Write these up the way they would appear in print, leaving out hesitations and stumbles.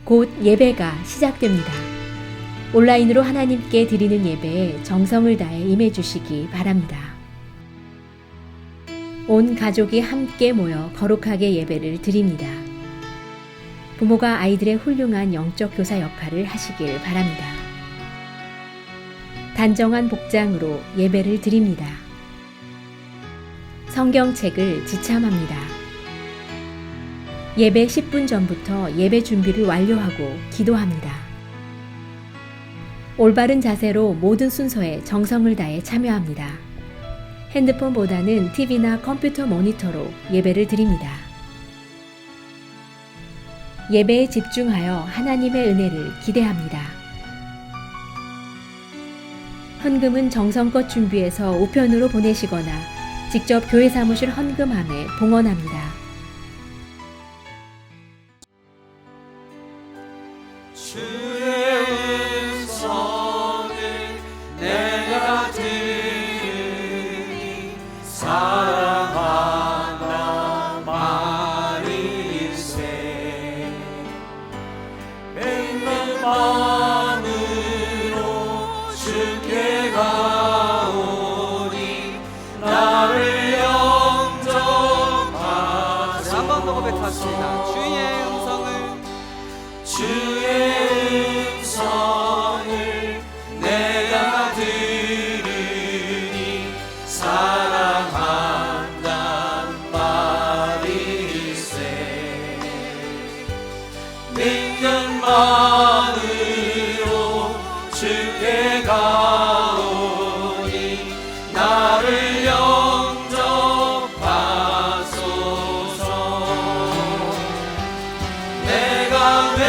곧 예배가 시작됩니다. 온라인으로 하나님께 드리는 예배에 정성을 다해 임해 주시기 바랍니다. 온 가족이 함께 모여 거룩하게 예배를 드립니다. 부모가 아이들의 훌륭한 영적 교사 역할을 하시길 바랍니다. 단정한 복장으로 예배를 드립니다. 성경책을 지참합니다. 예배 10분 전부터 예배 준비를 완료하고 기도합니다. 올바른 자세로 모든 순서에 정성을 다해 참여합니다. 핸드폰보다는 TV나 컴퓨터 모니터로 예배를 드립니다. 예배에 집중하여 하나님의 은혜를 기대합니다. 헌금은 정성껏 준비해서 우편으로 보내시거나 직접 교회 사무실 헌금함에 봉헌합니다. 주의 음성을 내가 들으니 사랑한다 말일세. 맹는 마음으로 주께 가오니 나를 영접하소서. 한 번 더 고백합시다. 주의 음성을 내가 들으니 사랑한단 말일세. 믿는 마음으로 주께 가오니 나를 영접하소서. 내가 왜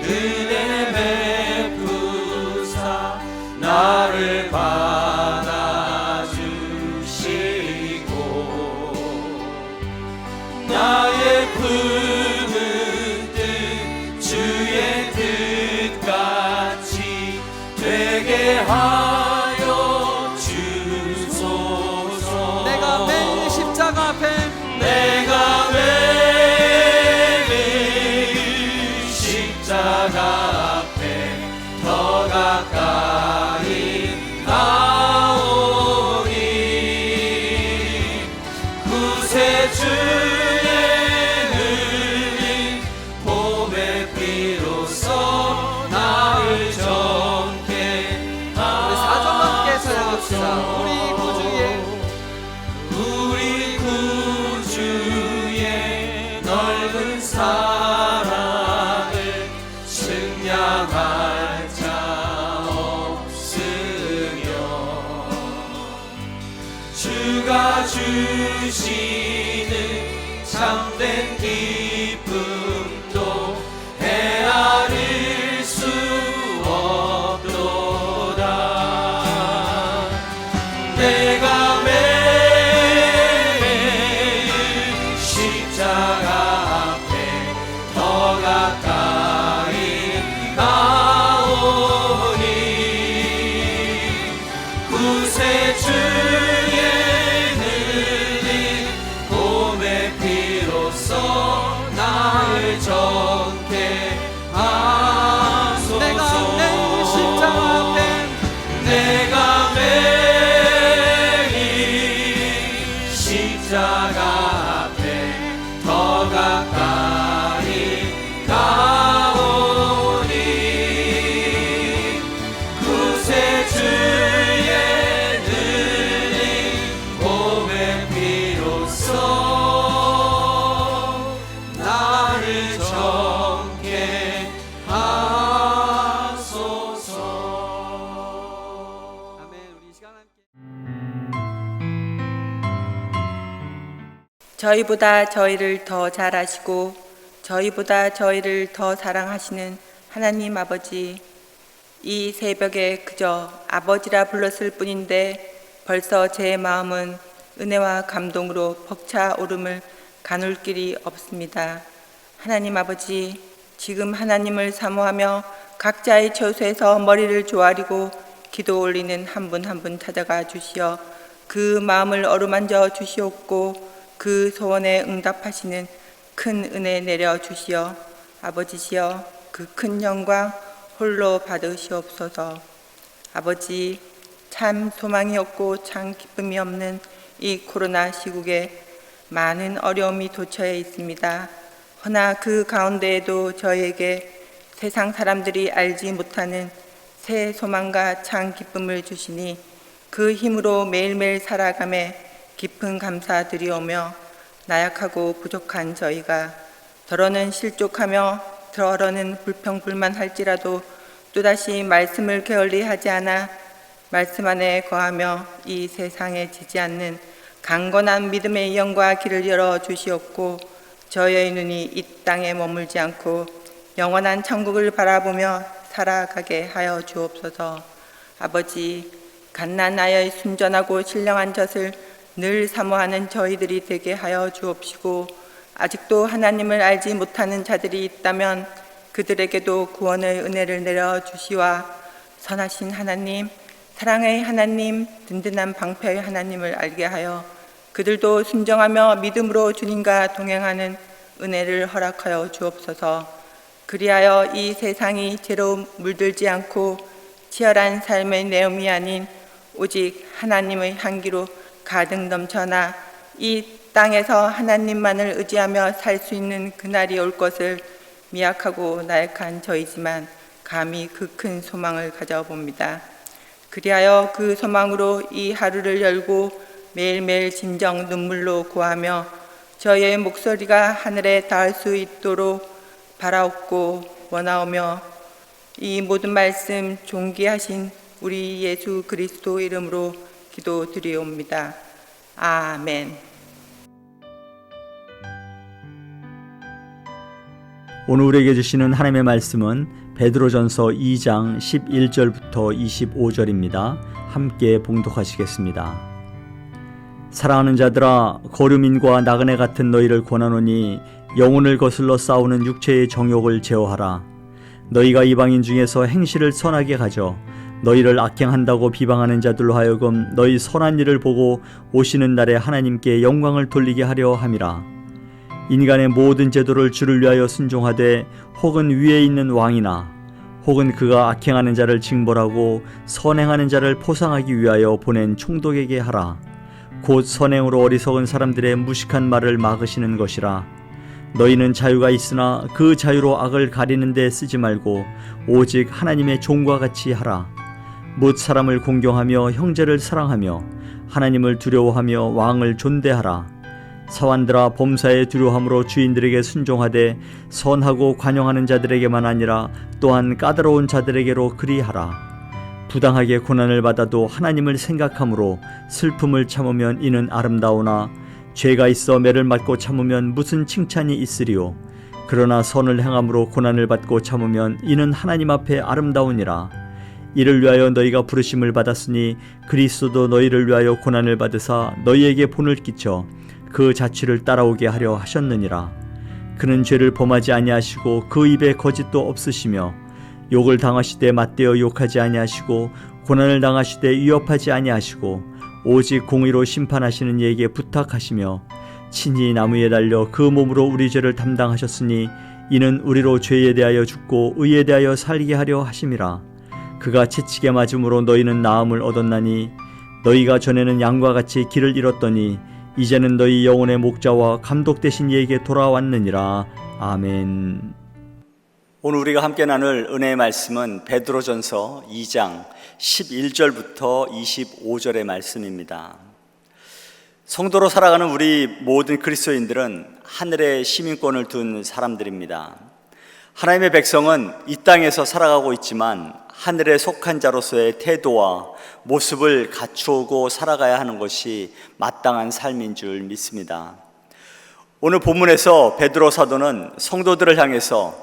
은혜 베푸사 나를 받아주시고 나의 품은 뜻 주의 뜻같이 되게 하여 주소서. 내가 매일 십자가 앞에 내가 십자가 앞에 더 가까이 가오니 구세주의 흘린 봄의 피로써 나를 정케 우리 4절만 함께 찬양합시다. 우리 구주의 넓은 사랑을 측량할 자 없으며 주가 주시는 참된 기쁨도 헤아릴 수 없도다. 내가 매일 십자가 앞에 더 가까이 가오니 구세주의 흘린 봄의 피로써 나를 정케 하소서. 내가 매일 십자가 앞에 내가 매일 십자가 앞에 더 가까이 가오니 구세주의 늘린 봄의 피로써 나를 정케 하소서. 아멘. 우리 이 시간 함께 저희보다 저희를 더 잘 아시고 저희보다 저희를 더 사랑하시는 하나님 아버지, 이 새벽에 그저 아버지라 불렀을 뿐인데 벌써 제 마음은 은혜와 감동으로 벅차오름을 가눌 길이 없습니다. 하나님 아버지, 지금 하나님을 사모하며 각자의 처소에서 머리를 조아리고 기도 올리는 한 분 한 분 찾아가 주시어 그 마음을 어루만져 주시옵고 그 소원에 응답하시는 큰 은혜 내려 주시어 아버지시여 그 큰 영광 홀로 받으시옵소서. 아버지, 참 소망이 없고 참 기쁨이 없는 이 코로나 시국에 많은 어려움이 도처에 있습니다. 허나 그 가운데에도 저에게 세상 사람들이 알지 못하는 새 소망과 참 기쁨을 주시니 그 힘으로 매일매일 살아가며 깊은 감사드리오며 나약하고 부족한 저희가 더러는 실족하며 더러는 불평불만할지라도 또다시 말씀을 게을리하지 않아 말씀 안에 거하며 이 세상에 지지 않는 강건한 믿음의 영과 길을 열어 주시옵고 저희의 눈이 이 땅에 머물지 않고 영원한 천국을 바라보며 살아가게 하여 주옵소서. 아버지, 갓난아이의 순전하고 신령한 젖을 늘 사모하는 저희들이 되게 하여 주옵시고 아직도 하나님을 알지 못하는 자들이 있다면 그들에게도 구원의 은혜를 내려 주시와 선하신 하나님, 사랑의 하나님, 든든한 방패의 하나님을 알게 하여 그들도 순정하며 믿음으로 주님과 동행하는 은혜를 허락하여 주옵소서. 그리하여 이 세상이 죄로 물들지 않고 치열한 삶의 내용이 아닌 오직 하나님의 향기로 가득 넘쳐나 이 땅에서 하나님만을 의지하며 살 수 있는 그날이 올 것을 미약하고 나약한 저이지만 감히 그 큰 소망을 가져봅니다. 그리하여 그 소망으로 이 하루를 열고 매일매일 진정 눈물로 구하며 저의 목소리가 하늘에 닿을 수 있도록 바라옵고 원하오며 이 모든 말씀 존귀하신 우리 예수 그리스도 이름으로 기도드리옵니다. 아멘. 오늘 우리에게 주시는 하나님의 말씀은 베드로전서 2장 11절부터 25절입니다. 함께 봉독하시겠습니다. 사랑하는 자들아, 거류민과 나그네 같은 너희를 권하노니 영혼을 거슬러 싸우는 육체의 정욕을 제어하라. 너희가 이방인 중에서 행실을 선하게 가져 너희를 악행한다고 비방하는 자들로 하여금 너희 선한 일을 보고 오시는 날에 하나님께 영광을 돌리게 하려 함이라. 인간의 모든 제도를 주를 위하여 순종하되 혹은 위에 있는 왕이나 혹은 그가 악행하는 자를 징벌하고 선행하는 자를 포상하기 위하여 보낸 총독에게 하라. 곧 선행으로 어리석은 사람들의 무식한 말을 막으시는 것이라. 너희는 자유가 있으나 그 자유로 악을 가리는 데 쓰지 말고 오직 하나님의 종과 같이 하라. 뭇 사람을 공경하며 형제를 사랑하며 하나님을 두려워하며 왕을 존대하라. 사환들아, 범사에 두려움으로 주인들에게 순종하되 선하고 관용하는 자들에게만 아니라 또한 까다로운 자들에게로 그리하라. 부당하게 고난을 받아도 하나님을 생각함으로 슬픔을 참으면 이는 아름다우나 죄가 있어 매를 맞고 참으면 무슨 칭찬이 있으리요. 그러나 선을 행함으로 고난을 받고 참으면 이는 하나님 앞에 아름다우니라. 이를 위하여 너희가 부르심을 받았으니 그리스도도 너희를 위하여 고난을 받으사 너희에게 본을 끼쳐 그 자취를 따라오게 하려 하셨느니라. 그는 죄를 범하지 아니하시고 그 입에 거짓도 없으시며 욕을 당하시되 맞대어 욕하지 아니하시고 고난을 당하시되 위협하지 아니하시고 오직 공의로 심판하시는 이에게 부탁하시며 친히 나무에 달려 그 몸으로 우리 죄를 담당하셨으니 이는 우리로 죄에 대하여 죽고 의에 대하여 살게 하려 하심이라. 그가 채찍에 맞음으로 너희는 나음을 얻었나니 너희가 전에는 양과 같이 길을 잃었더니 이제는 너희 영혼의 목자와 감독 되신 이에게 돌아왔느니라. 아멘. 오늘 우리가 함께 나눌 은혜의 말씀은 베드로전서 2장 11절부터 25절의 말씀입니다. 성도로 살아가는 우리 모든 그리스도인들은 하늘의 시민권을 둔 사람들입니다. 하나님의 백성은 이 땅에서 살아가고 있지만 하늘에 속한 자로서의 태도와 모습을 갖추고 살아가야 하는 것이 마땅한 삶인 줄 믿습니다. 오늘 본문에서 베드로 사도는 성도들을 향해서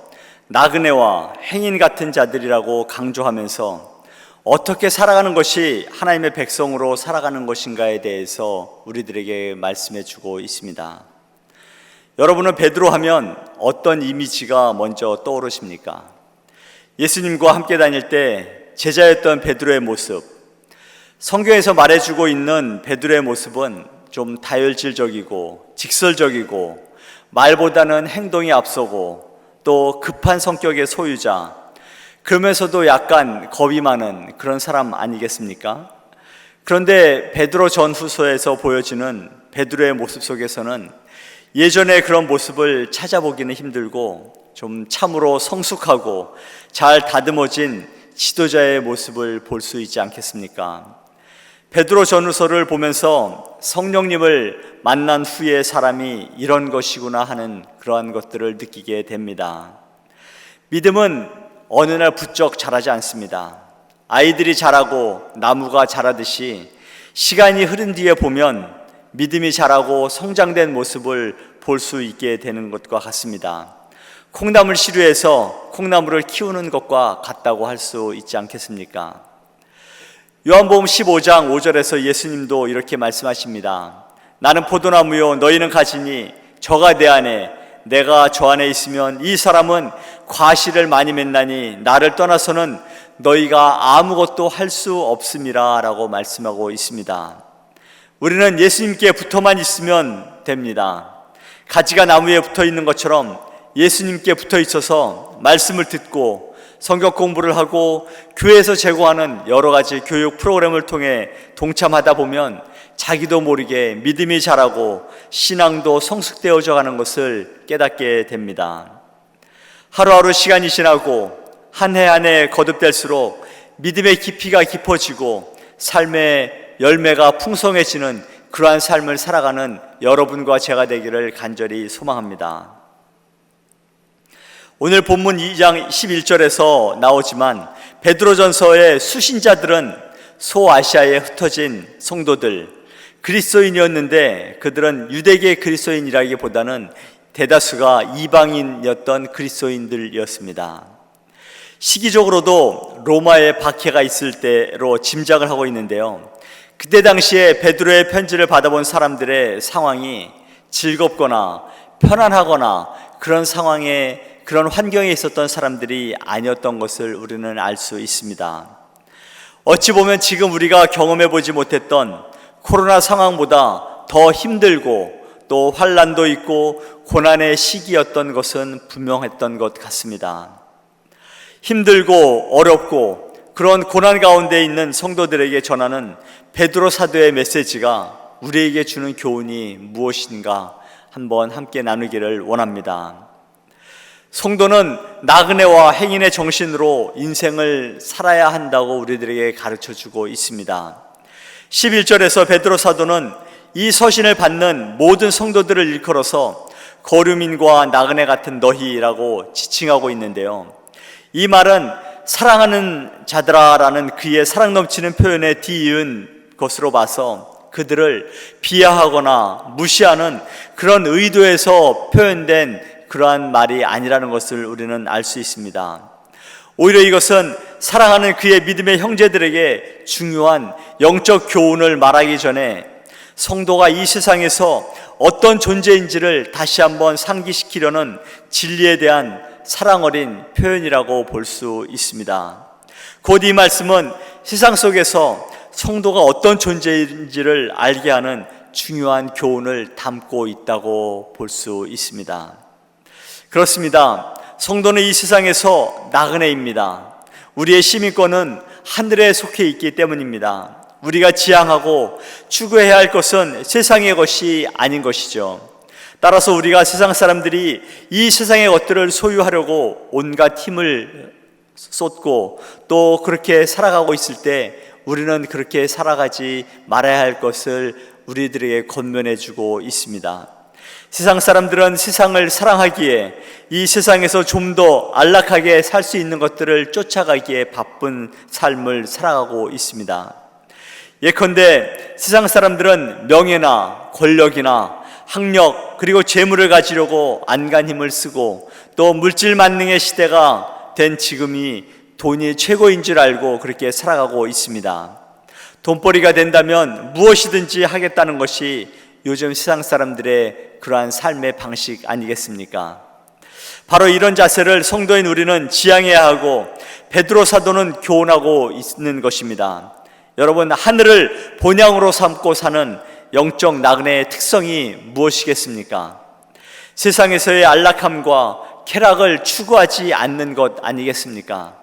나그네와 행인 같은 자들이라고 강조하면서 어떻게 살아가는 것이 하나님의 백성으로 살아가는 것인가에 대해서 우리들에게 말씀해 주고 있습니다. 여러분은 베드로 하면 어떤 이미지가 먼저 떠오르십니까? 예수님과 함께 다닐 때 제자였던 베드로의 모습, 성경에서 말해주고 있는 베드로의 모습은 좀 다혈질적이고 직설적이고 말보다는 행동이 앞서고 또 급한 성격의 소유자, 그러면서도 약간 겁이 많은 그런 사람 아니겠습니까? 그런데 베드로 전후서에서 보여지는 베드로의 모습 속에서는 예전의 그런 모습을 찾아보기는 힘들고 좀 참으로 성숙하고 잘 다듬어진 지도자의 모습을 볼 수 있지 않겠습니까? 베드로 전후서를 보면서 성령님을 만난 후에 사람이 이런 것이구나 하는 그러한 것들을 느끼게 됩니다. 믿음은 어느 날 부쩍 자라지 않습니다. 아이들이 자라고 나무가 자라듯이 시간이 흐른 뒤에 보면 믿음이 자라고 성장된 모습을 볼 수 있게 되는 것과 같습니다. 콩나물 시루에서 콩나물을 키우는 것과 같다고 할 수 있지 않겠습니까? 요한복음 15장 5절에서 예수님도 이렇게 말씀하십니다. 나는 포도나무요 너희는 가지니 저가 내 안에 내가 저 안에 있으면 이 사람은 과실을 많이 맺나니 나를 떠나서는 너희가 아무것도 할 수 없음이라 라고 말씀하고 있습니다. 우리는 예수님께 붙어만 있으면 됩니다. 가지가 나무에 붙어 있는 것처럼 예수님께 붙어 있어서 말씀을 듣고 성경 공부를 하고 교회에서 제공하는 여러 가지 교육 프로그램을 통해 동참하다 보면 자기도 모르게 믿음이 자라고 신앙도 성숙되어져 가는 것을 깨닫게 됩니다. 하루하루 시간이 지나고 한 해 한 해 거듭될수록 믿음의 깊이가 깊어지고 삶의 열매가 풍성해지는 그러한 삶을 살아가는 여러분과 제가 되기를 간절히 소망합니다. 오늘 본문 2장 11절에서 나오지만 베드로전서의 수신자들은 소아시아에 흩어진 성도들, 그리스도인이었는데 그들은 유대계 그리스도인이라기보다는 대다수가 이방인이었던 그리스도인들이었습니다. 시기적으로도 로마에 박해가 있을 때로 짐작을 하고 있는데요. 그때 당시에 베드로의 편지를 받아본 사람들의 상황이 즐겁거나 편안하거나 그런 상황에 그런 환경에 있었던 사람들이 아니었던 것을 우리는 알 수 있습니다. 어찌 보면 지금 우리가 경험해 보지 못했던 코로나 상황보다 더 힘들고 또 환난도 있고 고난의 시기였던 것은 분명했던 것 같습니다. 힘들고 어렵고 그런 고난 가운데 있는 성도들에게 전하는 베드로 사도의 메시지가 우리에게 주는 교훈이 무엇인가 한번 함께 나누기를 원합니다. 성도는 나그네와 행인의 정신으로 인생을 살아야 한다고 우리들에게 가르쳐주고 있습니다. 11절에서 베드로 사도는 이 서신을 받는 모든 성도들을 일컬어서 거류민과 나그네 같은 너희라고 지칭하고 있는데요. 이 말은 사랑하는 자들아라는 그의 사랑 넘치는 표현에 뒤이은 것으로 봐서 그들을 비하하거나 무시하는 그런 의도에서 표현된 그러한 말이 아니라는 것을 우리는 알 수 있습니다. 오히려 이것은 사랑하는 그의 믿음의 형제들에게 중요한 영적 교훈을 말하기 전에 성도가 이 세상에서 어떤 존재인지를 다시 한번 상기시키려는 진리에 대한 사랑 어린 표현이라고 볼 수 있습니다. 곧 이 말씀은 세상 속에서 성도가 어떤 존재인지를 알게 하는 중요한 교훈을 담고 있다고 볼 수 있습니다. 그렇습니다. 성도는 이 세상에서 나그네입니다. 우리의 시민권은 하늘에 속해 있기 때문입니다. 우리가 지향하고 추구해야 할 것은 세상의 것이 아닌 것이죠. 따라서 우리가 세상 사람들이 이 세상의 것들을 소유하려고 온갖 힘을 쏟고 또 그렇게 살아가고 있을 때 우리는 그렇게 살아가지 말아야 할 것을 우리들에게 권면해 주고 있습니다. 세상 사람들은 세상을 사랑하기에 이 세상에서 좀 더 안락하게 살 수 있는 것들을 쫓아가기에 바쁜 삶을 살아가고 있습니다. 예컨대 세상 사람들은 명예나 권력이나 학력 그리고 재물을 가지려고 안간 힘을 쓰고 또 물질 만능의 시대가 된 지금이 돈이 최고인 줄 알고 그렇게 살아가고 있습니다. 돈벌이가 된다면 무엇이든지 하겠다는 것이 요즘 세상 사람들의 그러한 삶의 방식 아니겠습니까? 바로 이런 자세를 성도인 우리는 지향해야 하고 베드로 사도는 교훈하고 있는 것입니다. 여러분, 하늘을 본향으로 삼고 사는 영적 나그네의 특성이 무엇이겠습니까? 세상에서의 안락함과 쾌락을 추구하지 않는 것 아니겠습니까?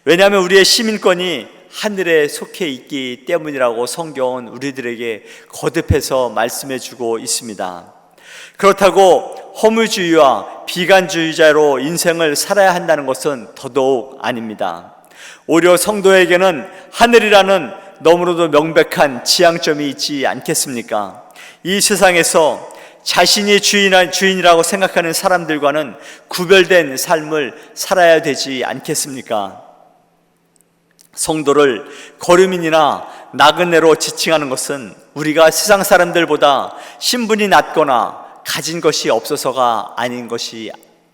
왜냐하면 우리의 시민권이 하늘에 속해 있기 때문이라고 성경은 우리들에게 거듭해서 말씀해 주고 있습니다. 그렇다고 허무주의와 비관주의자로 인생을 살아야 한다는 것은 더더욱 아닙니다. 오히려 성도에게는 하늘이라는 너무나도 명백한 지향점이 있지 않겠습니까? 이 세상에서 자신이 주인이라고 생각하는 사람들과는 구별된 삶을 살아야 되지 않겠습니까? 성도를 거류민이나 나그네로 지칭하는 것은 우리가 세상 사람들보다 신분이 낮거나 가진 것이 없어서가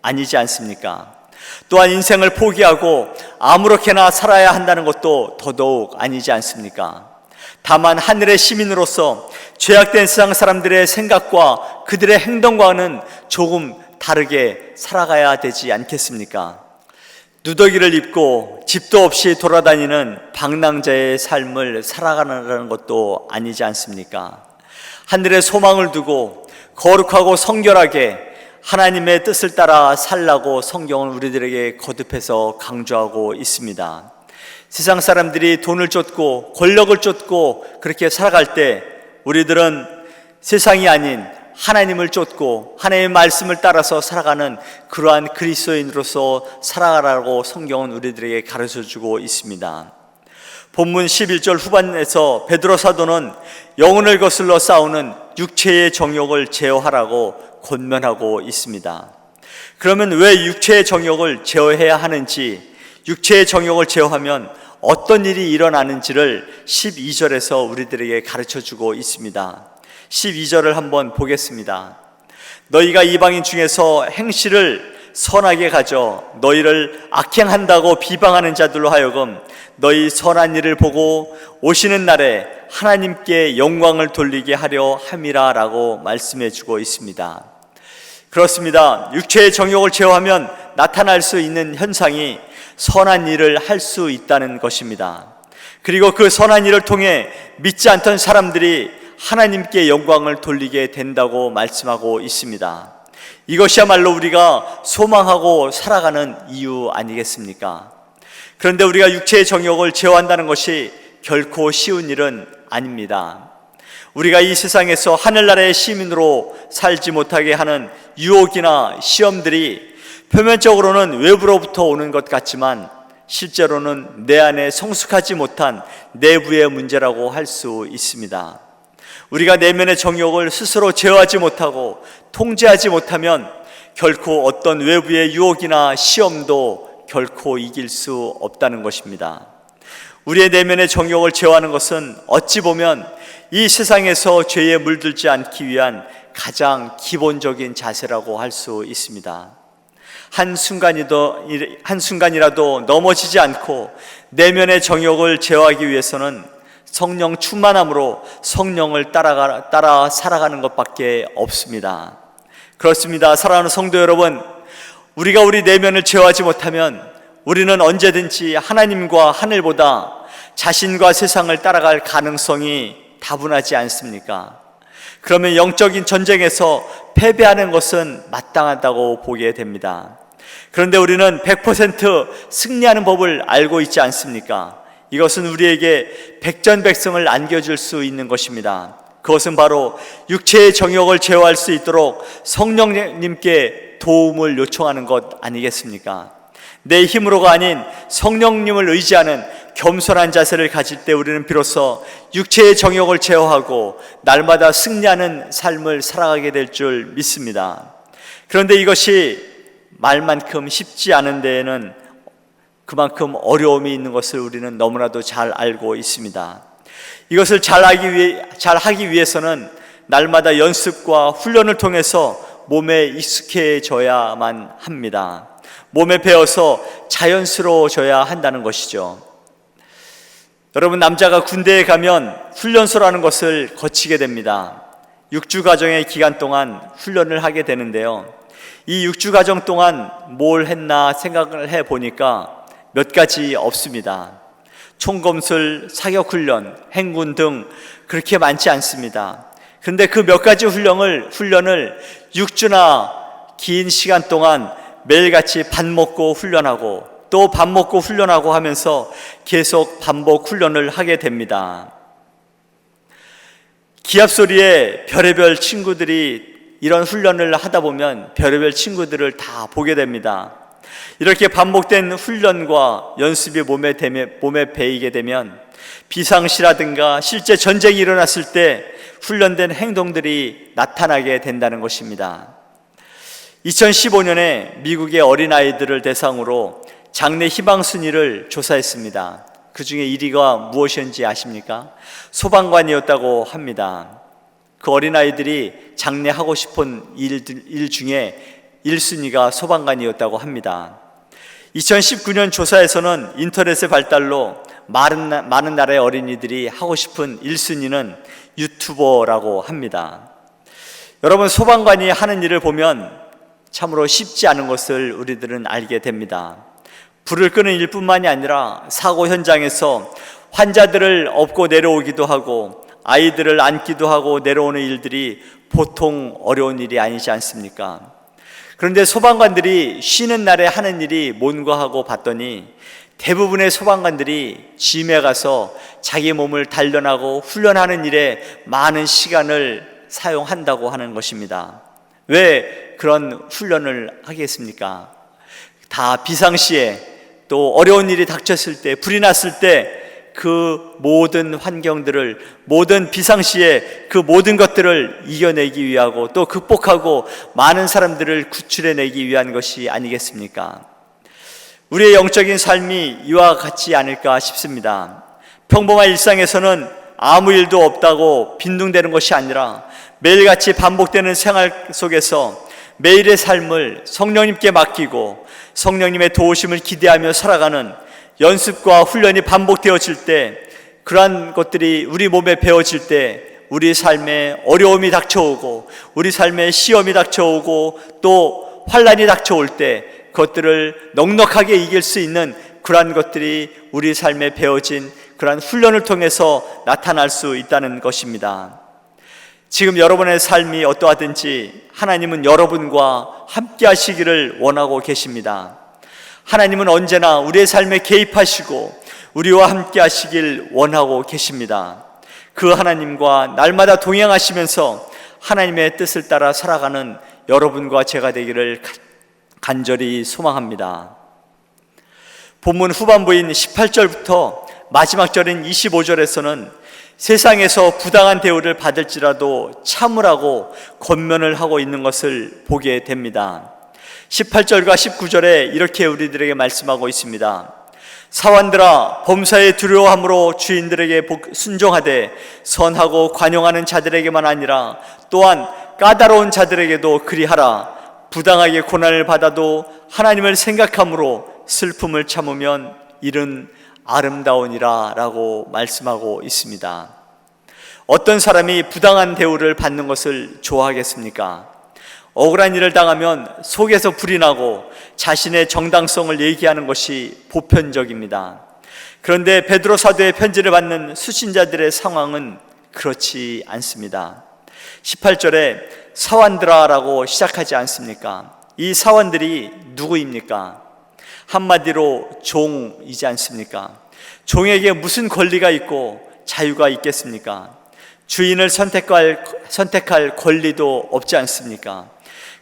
아니지 않습니까? 또한 인생을 포기하고 아무렇게나 살아야 한다는 것도 더더욱 아니지 않습니까? 다만 하늘의 시민으로서 죄악된 세상 사람들의 생각과 그들의 행동과는 조금 다르게 살아가야 되지 않겠습니까? 누더기를 입고 집도 없이 돌아다니는 방랑자의 삶을 살아가는 것도 아니지 않습니까? 하늘의 소망을 두고 거룩하고 성결하게 하나님의 뜻을 따라 살라고 성경은 우리들에게 거듭해서 강조하고 있습니다. 세상 사람들이 돈을 쫓고 권력을 쫓고 그렇게 살아갈 때 우리들은 세상이 아닌 하나님을 쫓고 하나님의 말씀을 따라서 살아가는 그러한 그리스도인으로서 살아가라고 성경은 우리들에게 가르쳐주고 있습니다. 본문 11절 후반에서 베드로 사도는 영혼을 거슬러 싸우는 육체의 정욕을 제어하라고 권면하고 있습니다. 그러면 왜 육체의 정욕을 제어해야 하는지, 육체의 정욕을 제어하면 어떤 일이 일어나는지를 12절에서 우리들에게 가르쳐주고 있습니다. 12절을 한번 보겠습니다. 너희가 이방인 중에서 행실을 선하게 가져 너희를 악행한다고 비방하는 자들로 하여금 너희 선한 일을 보고 오시는 날에 하나님께 영광을 돌리게 하려 함이라 라고 말씀해 주고 있습니다. 그렇습니다. 육체의 정욕을 제어하면 나타날 수 있는 현상이 선한 일을 할 수 있다는 것입니다. 그리고 그 선한 일을 통해 믿지 않던 사람들이 하나님께 영광을 돌리게 된다고 말씀하고 있습니다. 이것이야말로 우리가 소망하고 살아가는 이유 아니겠습니까? 그런데 우리가 육체의 정욕을 제어한다는 것이 결코 쉬운 일은 아닙니다. 우리가 이 세상에서 하늘나라의 시민으로 살지 못하게 하는 유혹이나 시험들이 표면적으로는 외부로부터 오는 것 같지만 실제로는 내 안에 성숙하지 못한 내부의 문제라고 할 수 있습니다. 우리가 내면의 정욕을 스스로 제어하지 못하고 통제하지 못하면 결코 어떤 외부의 유혹이나 시험도 결코 이길 수 없다는 것입니다. 우리의 내면의 정욕을 제어하는 것은 어찌 보면 이 세상에서 죄에 물들지 않기 위한 가장 기본적인 자세라고 할 수 있습니다. 한순간이라도 넘어지지 않고 내면의 정욕을 제어하기 위해서는 성령 충만함으로 성령을 따라 살아가는 것밖에 없습니다. 그렇습니다. 사랑하는 성도 여러분, 우리가 우리 내면을 제어하지 못하면 우리는 언제든지 하나님과 하늘보다 자신과 세상을 따라갈 가능성이 다분하지 않습니까? 그러면 영적인 전쟁에서 패배하는 것은 마땅하다고 보게 됩니다. 그런데 우리는 100% 승리하는 법을 알고 있지 않습니까? 이것은 우리에게 백전백승을 안겨줄 수 있는 것입니다. 그것은 바로 육체의 정욕을 제어할 수 있도록 성령님께 도움을 요청하는 것 아니겠습니까? 내 힘으로가 아닌 성령님을 의지하는 겸손한 자세를 가질 때 우리는 비로소 육체의 정욕을 제어하고 날마다 승리하는 삶을 살아가게 될 줄 믿습니다. 그런데 이것이 말만큼 쉽지 않은 데에는 그만큼 어려움이 있는 것을 우리는 너무나도 잘 알고 있습니다. 이것을 잘 하기 위해서는 날마다 연습과 훈련을 통해서 몸에 익숙해져야만 합니다. 몸에 배어서 자연스러워져야 한다는 것이죠. 여러분, 남자가 군대에 가면 훈련소라는 것을 거치게 됩니다. 6주 과정의 기간 동안 훈련을 하게 되는데요. 이 6주 과정 동안 뭘 했나 생각을 해보니까 몇 가지 없습니다. 총검술, 사격훈련, 행군 등 그렇게 많지 않습니다. 그런데 그 몇 가지 훈련을 6주나 긴 시간 동안 매일같이 밥 먹고 훈련하고 또 밥 먹고 훈련하고 하면서 계속 반복 훈련을 하게 됩니다. 기합 소리에 별의별 친구들이 이런 훈련을 하다 보면 별의별 친구들을 다 보게 됩니다. 이렇게 반복된 훈련과 연습이 몸에 배이게 되면 비상시라든가 실제 전쟁이 일어났을 때 훈련된 행동들이 나타나게 된다는 것입니다. 2015년에 미국의 어린아이들을 대상으로 장래 희망 순위를 조사했습니다. 그 중에 1위가 무엇이었는지 아십니까? 소방관이었다고 합니다. 그 어린아이들이 장래 하고 싶은 일 중에 1순위가 소방관이었다고 합니다. 2019년 조사에서는 인터넷의 발달로 많은 나라의 어린이들이 하고 싶은 1순위는 유튜버라고 합니다. 여러분, 소방관이 하는 일을 보면 참으로 쉽지 않은 것을 우리들은 알게 됩니다. 불을 끄는 일뿐만이 아니라 사고 현장에서 환자들을 업고 내려오기도 하고 아이들을 안기도 하고 내려오는 일들이 보통 어려운 일이 아니지 않습니까? 그런데 소방관들이 쉬는 날에 하는 일이 뭔가 하고 봤더니 대부분의 소방관들이 짐에 가서 자기 몸을 단련하고 훈련하는 일에 많은 시간을 사용한다고 하는 것입니다. 왜 그런 훈련을 하겠습니까? 다 비상시에 또 어려운 일이 닥쳤을 때, 불이 났을 때 그 모든 환경들을, 모든 비상시에 그 모든 것들을 이겨내기 위하고 또 극복하고 많은 사람들을 구출해내기 위한 것이 아니겠습니까? 우리의 영적인 삶이 이와 같지 않을까 싶습니다. 평범한 일상에서는 아무 일도 없다고 빈둥대는 것이 아니라 매일같이 반복되는 생활 속에서 매일의 삶을 성령님께 맡기고 성령님의 도우심을 기대하며 살아가는 연습과 훈련이 반복되어질 때, 그러한 것들이 우리 몸에 배어질 때 우리 삶에 어려움이 닥쳐오고 우리 삶에 시험이 닥쳐오고 또 환난이 닥쳐올 때 그것들을 넉넉하게 이길 수 있는 그러한 것들이 우리 삶에 배어진 그러한 훈련을 통해서 나타날 수 있다는 것입니다. 지금 여러분의 삶이 어떠하든지 하나님은 여러분과 함께 하시기를 원하고 계십니다. 하나님은 언제나 우리의 삶에 개입하시고 우리와 함께 하시길 원하고 계십니다. 그 하나님과 날마다 동행하시면서 하나님의 뜻을 따라 살아가는 여러분과 제가 되기를 간절히 소망합니다. 본문 후반부인 18절부터 마지막 절인 25절에서는 세상에서 부당한 대우를 받을지라도 참으라고 권면을 하고 있는 것을 보게 됩니다. 18절과 19절에 이렇게 우리들에게 말씀하고 있습니다. 사환들아, 범사에 두려워함으로 주인들에게 순종하되 선하고 관용하는 자들에게만 아니라 또한 까다로운 자들에게도 그리하라. 부당하게 고난을 받아도 하나님을 생각함으로 슬픔을 참으면 이는 아름다우니라 라고 말씀하고 있습니다. 어떤 사람이 부당한 대우를 받는 것을 좋아하겠습니까? 억울한 일을 당하면 속에서 불이 나고 자신의 정당성을 얘기하는 것이 보편적입니다. 그런데 베드로 사도의 편지를 받는 수신자들의 상황은 그렇지 않습니다. 18절에 사환들아 라고 시작하지 않습니까? 이 사환들이 누구입니까? 한마디로 종이지 않습니까? 종에게 무슨 권리가 있고 자유가 있겠습니까? 주인을 선택할 권리도 없지 않습니까?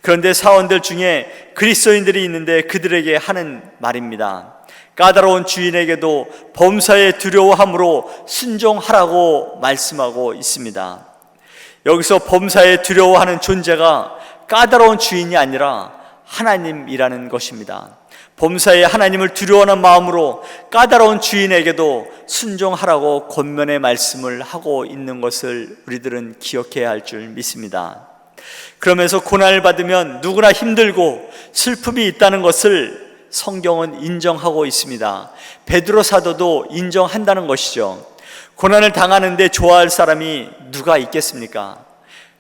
그런데 사원들 중에 그리스도인들이 있는데 그들에게 하는 말입니다. 까다로운 주인에게도 범사에 두려워함으로 순종하라고 말씀하고 있습니다. 여기서 범사에 두려워하는 존재가 까다로운 주인이 아니라 하나님이라는 것입니다. 범사에 하나님을 두려워하는 마음으로 까다로운 주인에게도 순종하라고 권면의 말씀을 하고 있는 것을 우리들은 기억해야 할 줄 믿습니다. 그러면서 고난을 받으면 누구나 힘들고 슬픔이 있다는 것을 성경은 인정하고 있습니다. 베드로 사도도 인정한다는 것이죠. 고난을 당하는데 좋아할 사람이 누가 있겠습니까?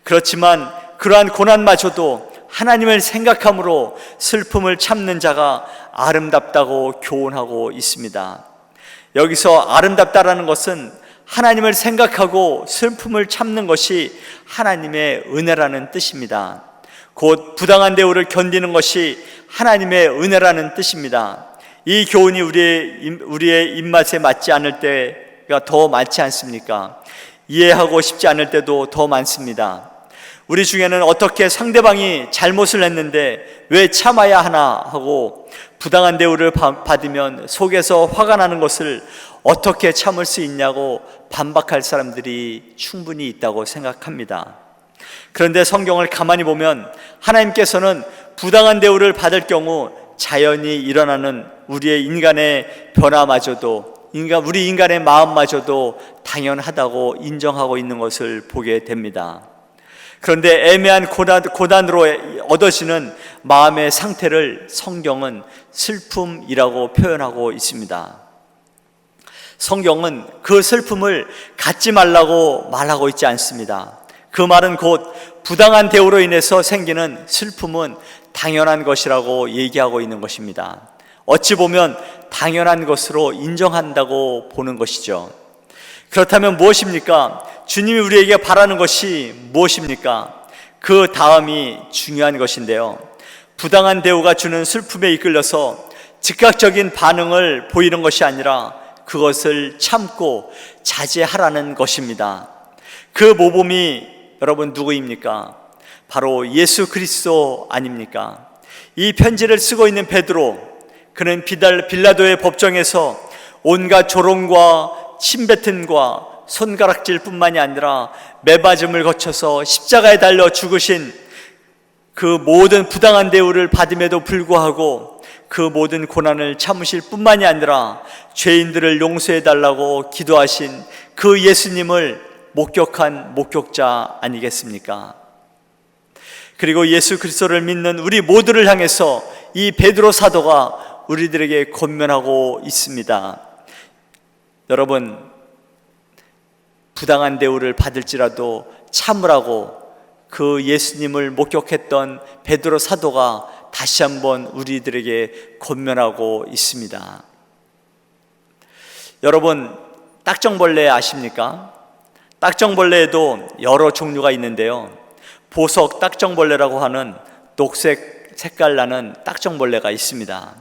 그렇지만 그러한 고난마저도 하나님을 생각함으로 슬픔을 참는 자가 아름답다고 교훈하고 있습니다. 여기서 아름답다라는 것은 하나님을 생각하고 슬픔을 참는 것이 하나님의 은혜라는 뜻입니다. 곧 부당한 대우를 견디는 것이 하나님의 은혜라는 뜻입니다. 이 교훈이 우리의 입맛에 맞지 않을 때가 더 많지 않습니까? 이해하고 싶지 않을 때도 더 많습니다. 우리 중에는 어떻게 상대방이 잘못을 했는데 왜 참아야 하나 하고 부당한 대우를 받으면 속에서 화가 나는 것을 어떻게 참을 수 있냐고 반박할 사람들이 충분히 있다고 생각합니다. 그런데 성경을 가만히 보면 하나님께서는 부당한 대우를 받을 경우 자연히 일어나는 우리의 인간의 변화마저도 우리 인간의 마음마저도 당연하다고 인정하고 있는 것을 보게 됩니다. 그런데 애매한 고난으로 얻어지는 마음의 상태를 성경은 슬픔이라고 표현하고 있습니다. 성경은 그 슬픔을 갖지 말라고 말하고 있지 않습니다. 그 말은 곧 부당한 대우로 인해서 생기는 슬픔은 당연한 것이라고 얘기하고 있는 것입니다. 어찌 보면 당연한 것으로 인정한다고 보는 것이죠. 그렇다면 무엇입니까? 주님이 우리에게 바라는 것이 무엇입니까? 그 다음이 중요한 것인데요. 부당한 대우가 주는 슬픔에 이끌려서 즉각적인 반응을 보이는 것이 아니라 그것을 참고 자제하라는 것입니다. 그 모범이 여러분 누구입니까? 바로 예수 그리스도 아닙니까? 이 편지를 쓰고 있는 베드로, 그는 빌라도의 법정에서 온갖 조롱과 침뱉음과 손가락질 뿐만이 아니라 매맞음을 거쳐서 십자가에 달려 죽으신 그 모든 부당한 대우를 받음에도 불구하고 그 모든 고난을 참으실 뿐만이 아니라 죄인들을 용서해 달라고 기도하신 그 예수님을 목격한 목격자 아니겠습니까? 그리고 예수 그리스도를 믿는 우리 모두를 향해서 이 베드로 사도가 우리들에게 권면하고 있습니다. 여러분, 부당한 대우를 받을지라도 참으라고 그 예수님을 목격했던 베드로 사도가 다시 한번 우리들에게 권면하고 있습니다. 여러분, 딱정벌레 아십니까? 딱정벌레에도 여러 종류가 있는데요. 보석 딱정벌레라고 하는 녹색 색깔 나는 딱정벌레가 있습니다.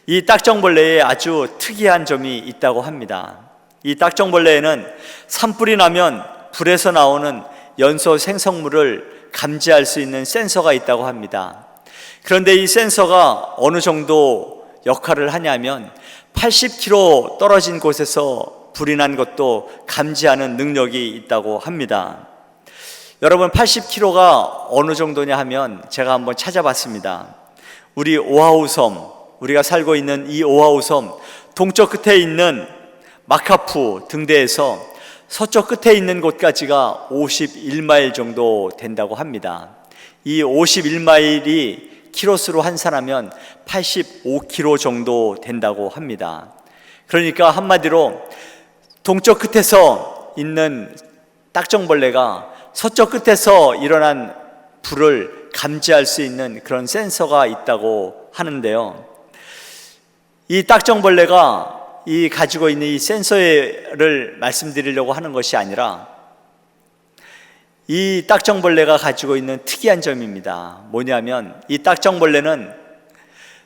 이 딱정벌레에 아주 특이한 점이 있다고 합니다. 이 딱정벌레에는 산불이 나면 불에서 나오는 연소 생성물을 감지할 수 있는 센서가 있다고 합니다. 그런데 이 센서가 어느 정도 역할을 하냐면 80km 떨어진 곳에서 불이 난 것도 감지하는 능력이 있다고 합니다. 여러분, 80km가 어느 정도냐 하면 제가 한번 찾아봤습니다. 우리 오아후 섬, 우리가 살고 있는 이 오아후 섬 동쪽 끝에 있는 마카푸 등대에서 서쪽 끝에 있는 곳까지가 51마일 정도 된다고 합니다. 이 51마일이 키로수로 환산하면 85km 정도 된다고 합니다. 그러니까 한마디로 동쪽 끝에서 있는 딱정벌레가 서쪽 끝에서 일어난 불을 감지할 수 있는 그런 센서가 있다고 하는데요. 이 딱정벌레가 이 가지고 있는 이 센서를 말씀드리려고 하는 것이 아니라 이 딱정벌레가 가지고 있는 특이한 점입니다. 뭐냐면 이 딱정벌레는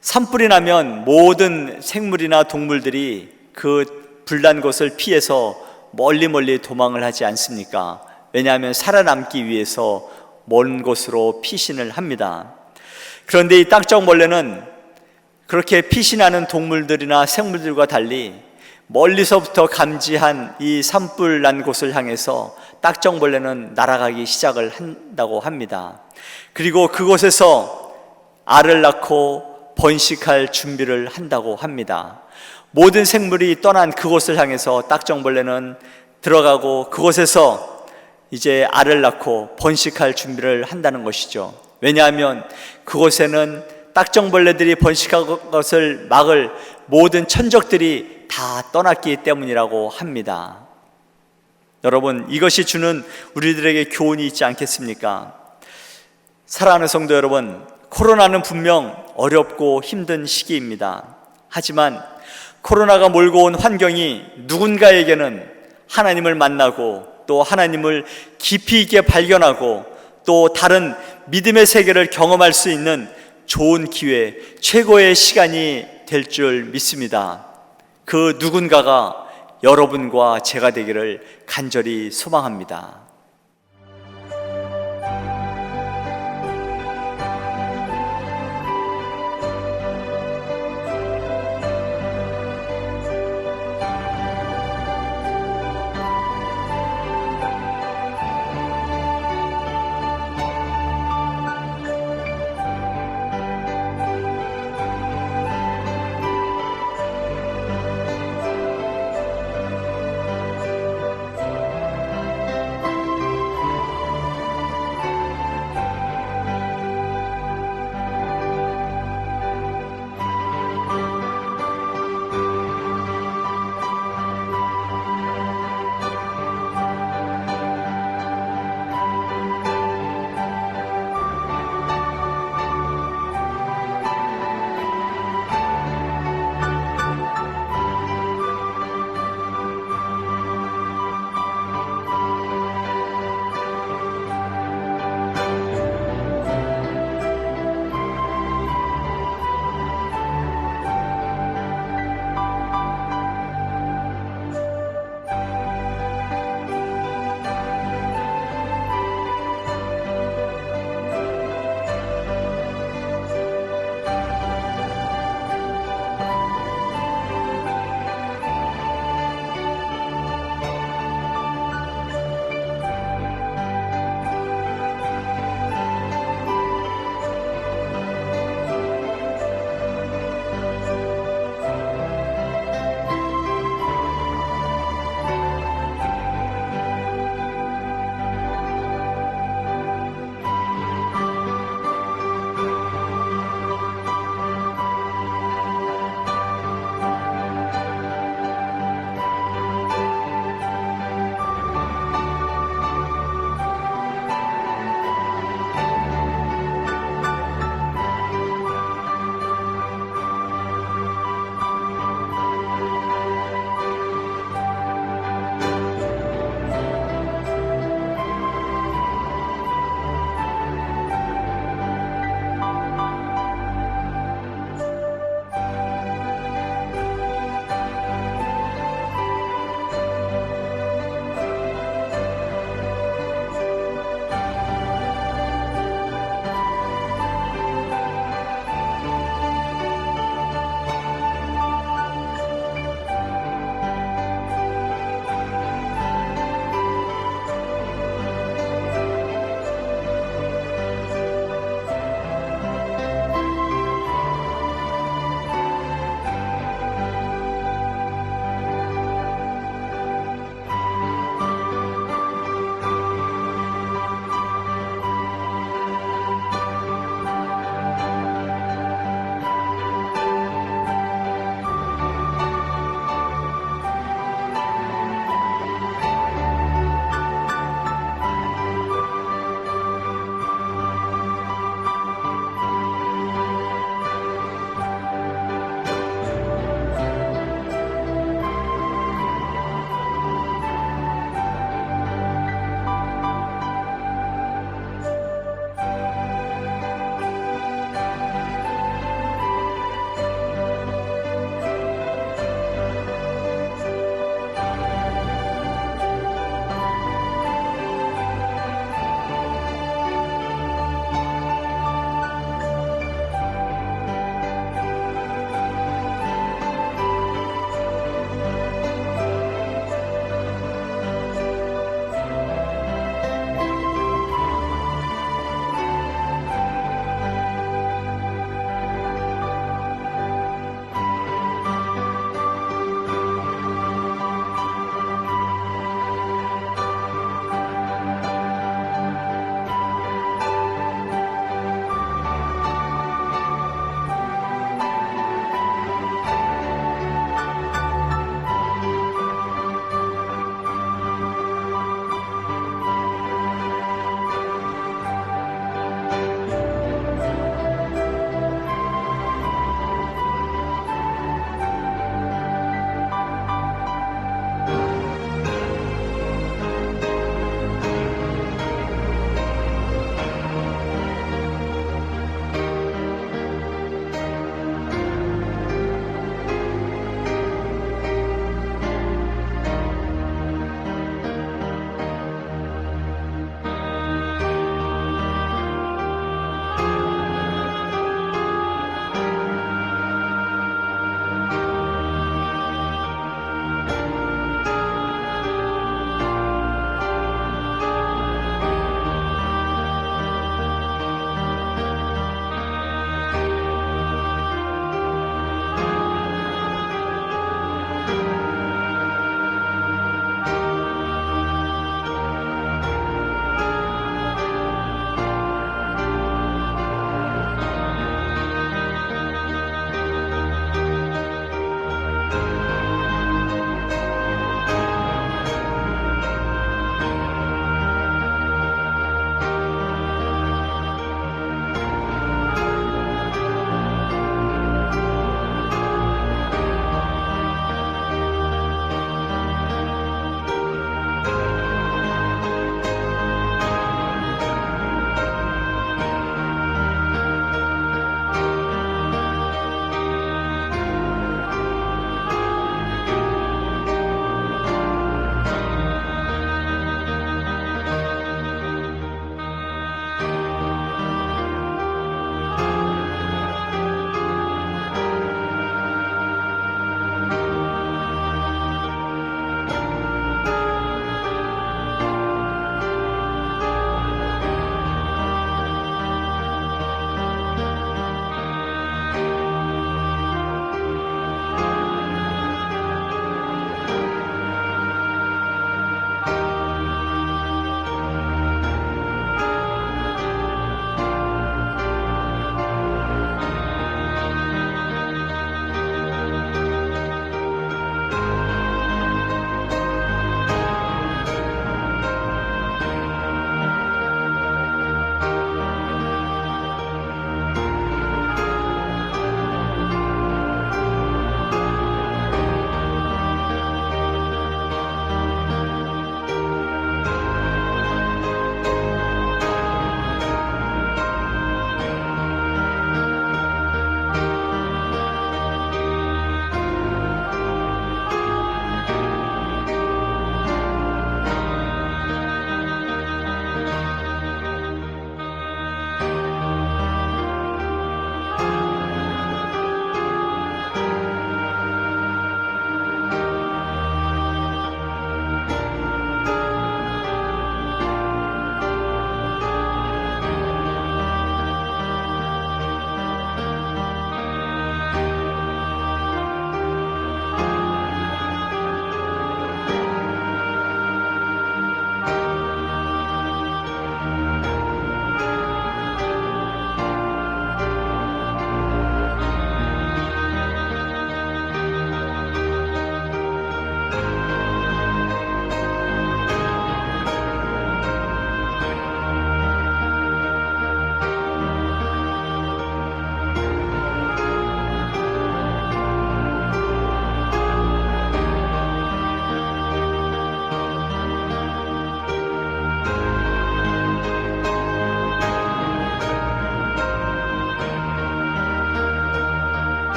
산불이 나면 모든 생물이나 동물들이 그 불난 곳을 피해서 멀리 도망을 하지 않습니까? 왜냐하면 살아남기 위해서 먼 곳으로 피신을 합니다. 그런데 이 딱정벌레는 그렇게 피신하는 동물들이나 생물들과 달리 멀리서부터 감지한 이 산불 난 곳을 향해서 딱정벌레는 날아가기 시작을 한다고 합니다. 그리고 그곳에서 알을 낳고 번식할 준비를 한다고 합니다. 모든 생물이 떠난 그곳을 향해서 딱정벌레는 들어가고 그곳에서 이제 알을 낳고 번식할 준비를 한다는 것이죠. 왜냐하면 그곳에는 딱정벌레들이 번식할 것을 막을 모든 천적들이 다 떠났기 때문이라고 합니다. 여러분, 이것이 주는 우리들에게 교훈이 있지 않겠습니까? 사랑하는 성도 여러분, 코로나는 분명 어렵고 힘든 시기입니다. 하지만 코로나가 몰고 온 환경이 누군가에게는 하나님을 만나고 또 하나님을 깊이 있게 발견하고 또 다른 믿음의 세계를 경험할 수 있는 좋은 기회, 최고의 시간이 될 줄 믿습니다. 그 누군가가 여러분과 제가 되기를 간절히 소망합니다.